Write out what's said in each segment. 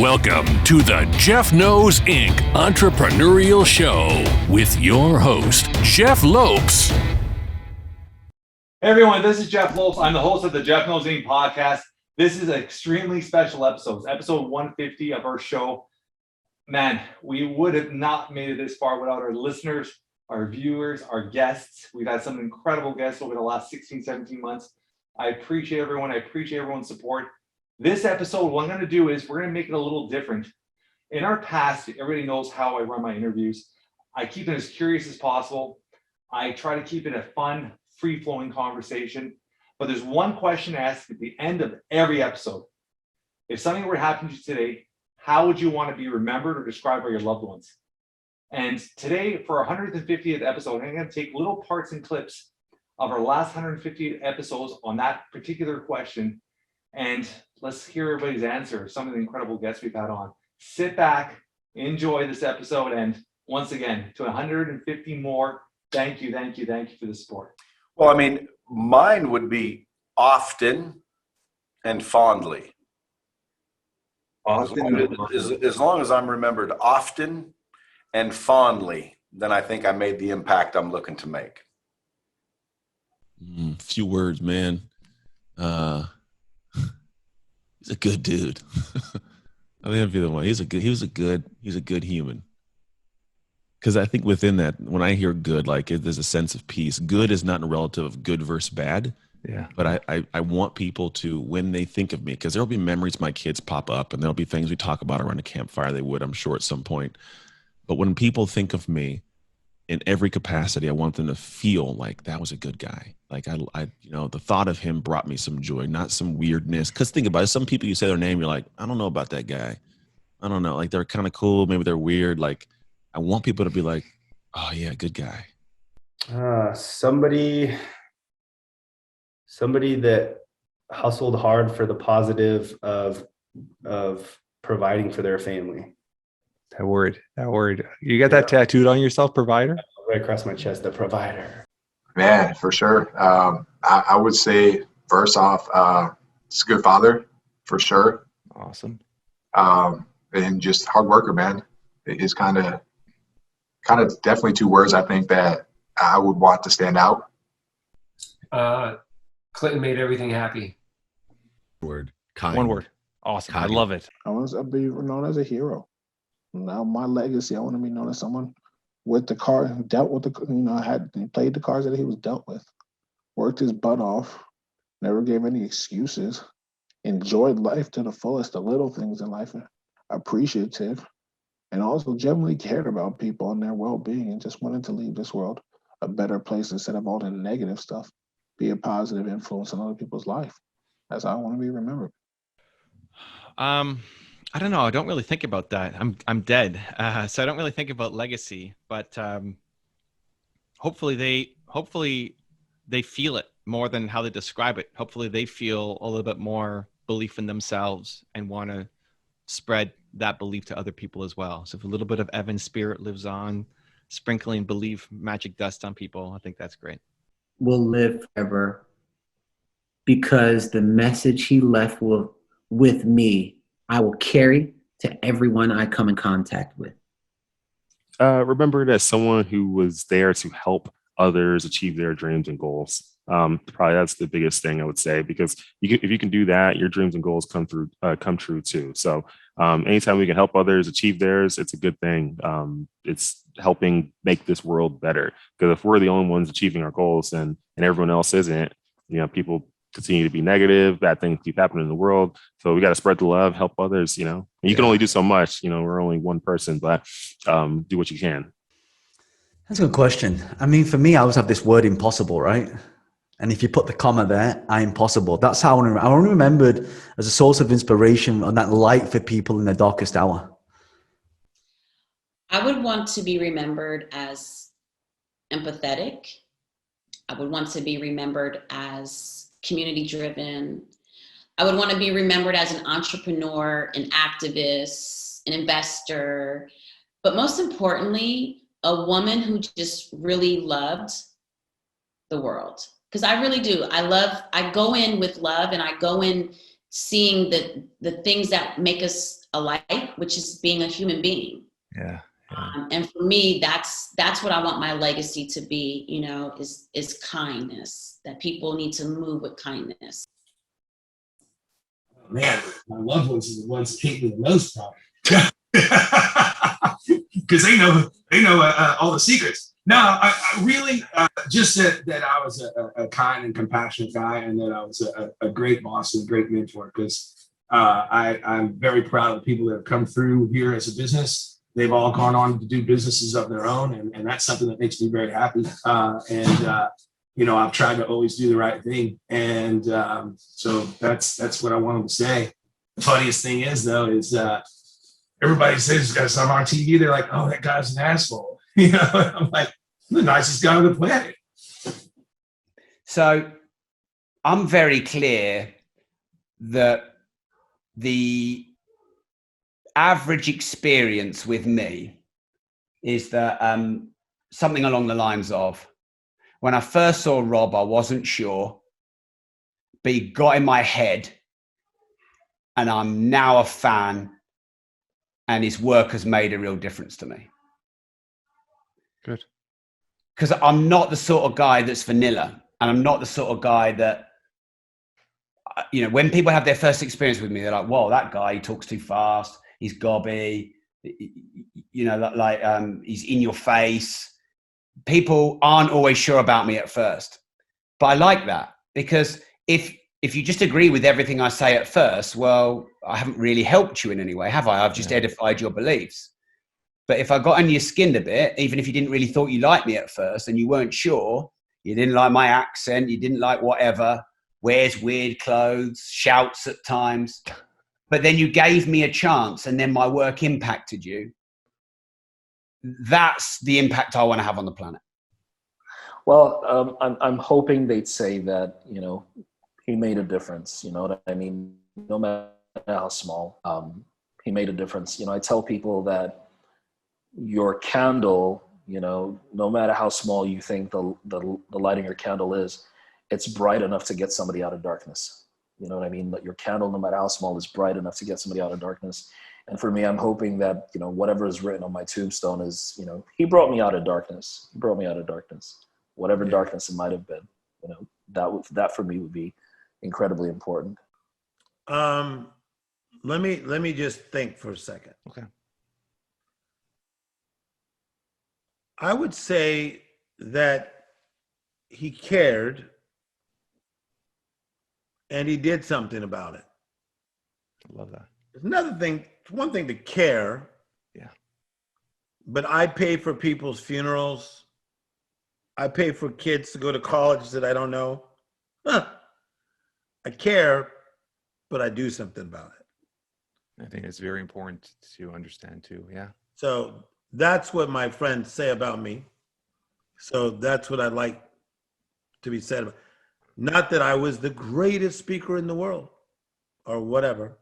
Welcome to the Jeff Knows Inc. Entrepreneurial Show with your host, Jeff Lopes. Hey everyone, this is Jeff Lopes. I'm the host of the Jeff Knows Inc. podcast. This is an extremely special episode, episode 150 of our show. Man, we would have not made it this far without our listeners, our viewers, our guests. We've had some incredible guests over the last 16, 17 months. I appreciate everyone. I appreciate everyone's support. This episode, what I'm going to do is we're going to make it a little different. In our past, everybody knows how I run my interviews. I keep it as curious as possible. I try to keep it a fun, free-flowing conversation. But there's one question asked at the end of every episode. If something were to happen to you today, how would you want to be remembered or described by your loved ones? And today, for our 150th episode, I'm going to take little parts and clips of our last 150 episodes on that particular question. And let's hear everybody's answer. Some of the incredible guests we've had on. Sit back, enjoy this episode. And once again, to 150 more, thank you for the support. Well, I mean, mine would be often and fondly. As long as I'm remembered often and fondly, then I think I made the impact I'm looking to make. Few words, man. He's a good dude. I think I'd be the one. He's a good human. Because I think within that, when I hear good, like there's a sense of peace. Good is not a relative of good versus bad. Yeah. But I want people to, when they think of me, because there'll be memories my kids pop up, and there'll be things we talk about around a campfire. They would, I'm sure, at some point. But when people think of me in every capacity, I want them to feel like that was a good guy. Like I the thought of him brought me some joy, not some weirdness. Because think about it, some people, you say their name, you're like, I don't know about that guy. I don't know. Like they're kind of cool, maybe they're weird. Like I want people to be like, oh yeah, good guy. Somebody that hustled hard for the positive of providing for their family. That word. You got that tattooed on yourself, provider? Right across my chest, the provider. Man, for sure. I would say first off, it's a good father, for sure. Awesome. And just hard worker, man. It's kind of definitely two words I think that I would want to stand out. Clinton made everything happy. Word. Kind. One word. Awesome. Kind. I love it. I want to be known as a hero. Now my legacy, I want to be known as someone with the car, dealt with played the cards that he was dealt with, worked his butt off, never gave any excuses, enjoyed life to the fullest, the little things in life, appreciative, and also genuinely cared about people and their well-being, and just wanted to leave this world a better place instead of all the negative stuff. Be a positive influence on other people's life. That's how I want to be remembered. I don't know. I don't really think about that. I'm dead, so I don't really think about legacy. But hopefully they feel it more than how they describe it. Hopefully they feel a little bit more belief in themselves and want to spread that belief to other people as well. So if a little bit of Evan's spirit lives on, sprinkling belief, magic dust on people, I think that's great. Will live forever because the message he left with me, I will carry to everyone I come in contact with. Remembered as someone who was there to help others achieve their dreams and goals. Probably that's the biggest thing I would say, because if you can do that, your dreams and goals come true too. So anytime we can help others achieve theirs, it's a good thing. It's helping make this world better, because if we're the only ones achieving our goals and everyone else isn't, people continue to be negative, bad things keep happening in the world. So we got to spread the love, help others, and you can only do so much, we're only one person, but do what you can. That's a good question. I mean, for me, I always have this word impossible, right? And if you put the comma there, I'm impossible. That's how I only remembered as a source of inspiration and that light for people in their darkest hour. I would want to be remembered as empathetic. I would want to be remembered as community driven. I would want to be remembered as an entrepreneur, an activist, an investor, but most importantly, a woman who just really loved the world. Because I really do. I go in with love, and I go in seeing the things that make us alike, which is being a human being. Yeah. And for me, that's what I want my legacy to be, is kindness, that people need to move with kindness. Man, my loved ones are the ones that hate me the most, probably. Because they know all the secrets. No, I really just that I was a kind and compassionate guy, and that I was a great boss and a great mentor. Because I'm very proud of the people that have come through here as a business. They've all gone on to do businesses of their own, and that's something that makes me very happy. I've tried to always do the right thing, and so that's what I wanted to say. The funniest thing is, though, is everybody says, because I'm on TV, they're like, "Oh, that guy's an asshole." I'm like, I'm the nicest guy on the planet. So I'm very clear that the average experience with me is that something along the lines of, when I first saw Rob, I wasn't sure, but he got in my head, and I'm now a fan, and his work has made a real difference to me. Good. Because I'm not the sort of guy that's vanilla, and I'm not the sort of guy that, when people have their first experience with me, they're like, "Whoa, that guy, he talks too fast. He's gobby, he's in your face." People aren't always sure about me at first, but I like that, because if you just agree with everything I say at first, well, I haven't really helped you in any way, have I? I've just edified your beliefs. But if I got under your skin a bit, even if you didn't really thought you liked me at first and you weren't sure, you didn't like my accent, you didn't like whatever, wears weird clothes, shouts at times, but then you gave me a chance and then my work impacted you, that's the impact I want to have on the planet. Well, I'm hoping they'd say that, he made a difference. You know what I mean? No matter how small, he made a difference. I tell people that your candle, no matter how small you think the light in your candle is, it's bright enough to get somebody out of darkness. You know what I mean? That your candle, no matter how small, is bright enough to get somebody out of darkness. And for me, I'm hoping that, whatever is written on my tombstone is, he brought me out of darkness. He brought me out of darkness. Whatever darkness it might have been, that for me would be incredibly important. Let me just think for a second. Okay. I would say that he cared and he did something about it. I love that. There's another thing. It's one thing to care. Yeah. But I pay for people's funerals. I pay for kids to go to college that I don't know. I care, but I do something about it. I think it's very important to understand too. Yeah. So that's what my friends say about me. So that's what I'd like to be said about. Not that I was the greatest speaker in the world or whatever,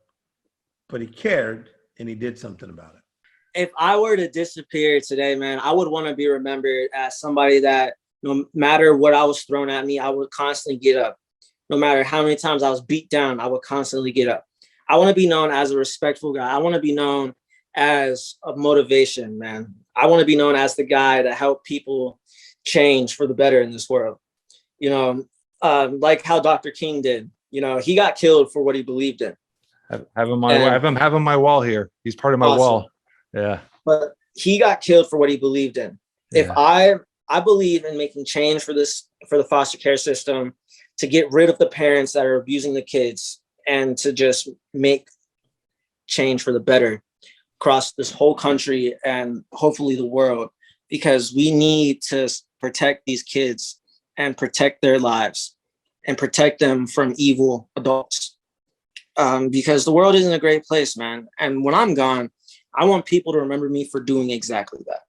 but he cared and he did something about it. If I were to disappear today, man, I would want to be remembered as somebody that no matter what I was thrown at me, I would constantly get up. No matter how many times I was beat down, I would constantly get up. I want to be known as a respectful guy. I want to be known as a motivation, man. I want to be known as the guy that helped people change for the better in this world. Like how Dr. King did. He got killed for what he believed in. Have him on my wall here. He's part of my wall. Yeah. But he got killed for what he believed in. Yeah. If I believe in making change for the foster care system, to get rid of the parents that are abusing the kids and to just make change for the better across this whole country and hopefully the world, because we need to protect these kids and protect their lives and protect them from evil adults. Because the world isn't a great place, man. And when I'm gone, I want people to remember me for doing exactly that.